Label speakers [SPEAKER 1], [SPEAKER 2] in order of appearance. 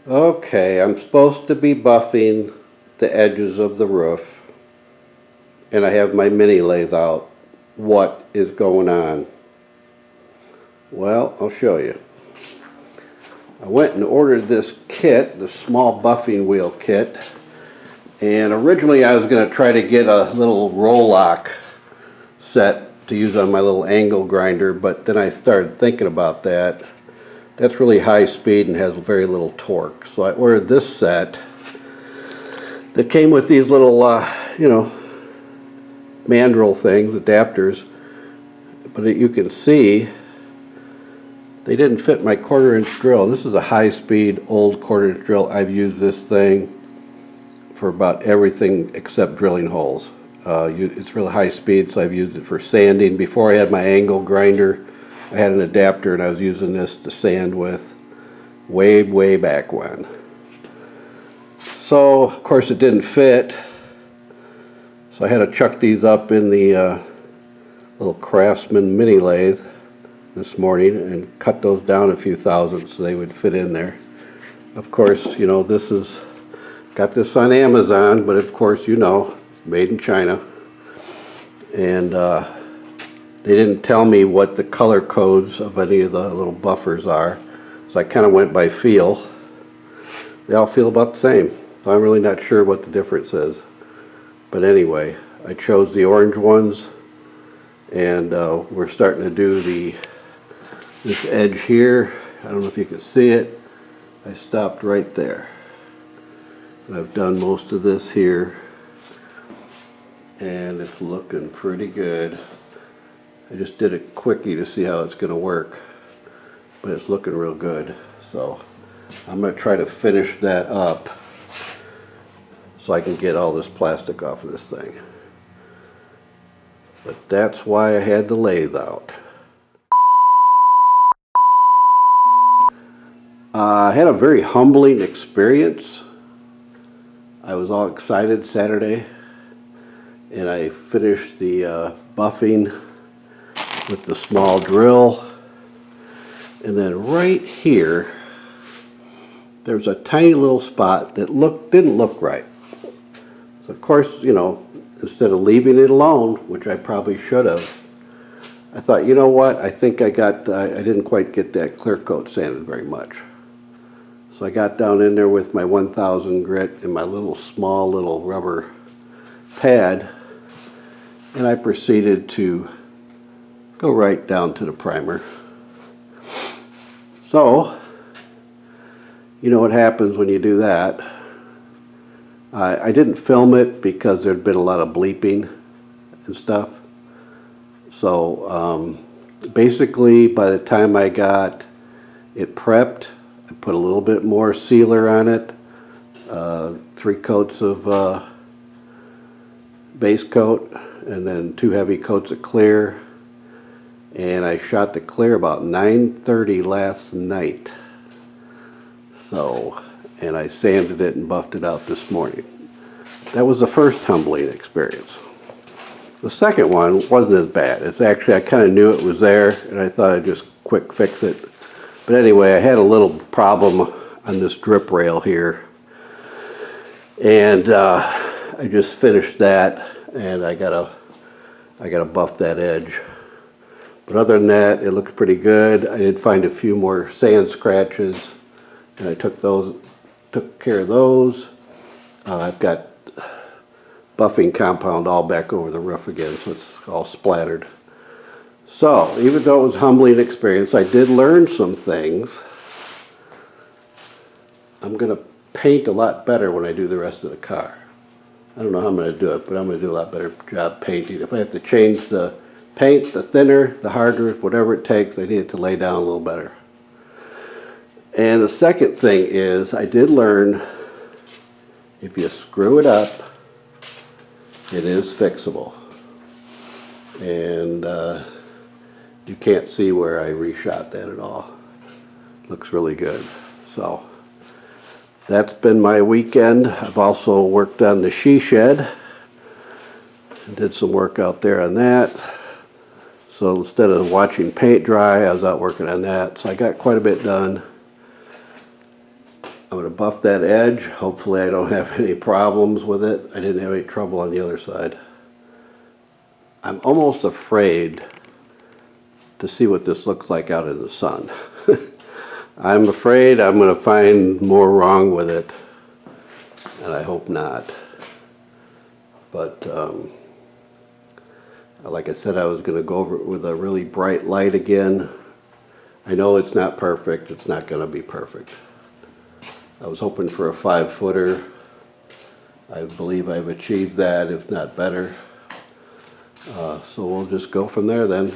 [SPEAKER 1] Okay, I'm supposed to be buffing the edges of the roof, and I have my mini lathe out. What is going on? Well, I'll show you. I went and ordered this kit, the small buffing wheel kit, and originally I was going to try to get a little roll lock set to use on my little angle grinder, but then I started thinking about that. That's really high speed and has very little torque. So I ordered this set that came with these little, mandrel things, adapters. But you can see they didn't fit my 1/4-inch drill. This is a high-speed old 1/4-inch drill. I've used this thing for about everything except drilling holes. It's really high speed, so I've used it for sanding. Before I had my angle grinder, I had an adapter and I was using this to sand with way back when. So, of course, it didn't fit. So I had to chuck these up in the little Craftsman mini lathe this morning and cut those down a few thousand so they would fit in there. Of course, this is got this on Amazon, but of course, made in China. And they didn't tell me what the color codes of any of the little buffers are, so I kind of went by feel. They all feel about the same, so I'm really not sure what the difference is. But anyway, I chose the orange ones, and we're starting to do this edge here. I don't know if you can see it. I stopped right there. And I've done most of this here, and it's looking pretty good. I just did a quickie to see how it's going to work, but it's looking real good. So I'm going to try to finish that up so I can get all this plastic off of this thing. But that's why I had the lathe out. I had a very humbling experience. I was all excited Saturday, and I finished the buffing with the small drill. And then right here, there's a tiny little spot that didn't look right. So of course, instead of leaving it alone, which I probably should have, I thought, you know what, I think I didn't quite get that clear coat sanded very much. So I got down in there with my 1000 grit and my small little rubber pad, and I proceeded to go right down to the primer. So, you know what happens when you do that. I didn't film it because there'd been a lot of bleeping and stuff. So basically, by the time I got it prepped, I put a little bit more sealer on it, 3 coats of base coat, and then 2 heavy coats of clear. And I shot the clear about 9:30 last night. So, and I sanded it and buffed it out this morning. That was the first humbling experience. The second one wasn't as bad. It's actually, I kind of knew it was there, and I thought I'd just quick fix it. But anyway, I had a little problem on this drip rail here, and I just finished that, and I gotta buff that edge. But other than that, it looks pretty good. I did find a few more sand scratches, and I took care of those. I've got buffing compound all back over the roof again, so it's all splattered. So, even though it was a humbling experience, I did learn some things. I'm going to paint a lot better when I do the rest of the car. I don't know how I'm going to do it, but I'm going to do a lot better job painting. If I have to change the paint, the thinner, the harder, whatever it takes, I need it to lay down a little better. And the second thing is, I did learn if you screw it up, it is fixable. And you can't see where I reshot that at all. Looks really good. So that's been my weekend. I've also worked on the she shed. Did some work out there on that. So instead of watching paint dry, I was out working on that. So I got quite a bit done. I'm gonna buff that edge. Hopefully I don't have any problems with it. I didn't have any trouble on the other side. I'm almost afraid to see what this looks like out in the sun. I'm afraid I'm gonna find more wrong with it, and I hope not. But like I said, I was gonna go over it with a really bright light again. I know it's not perfect. It's not gonna be perfect. I was hoping for a 5-footer. I believe I've achieved that, if not better. So we'll just go from there then.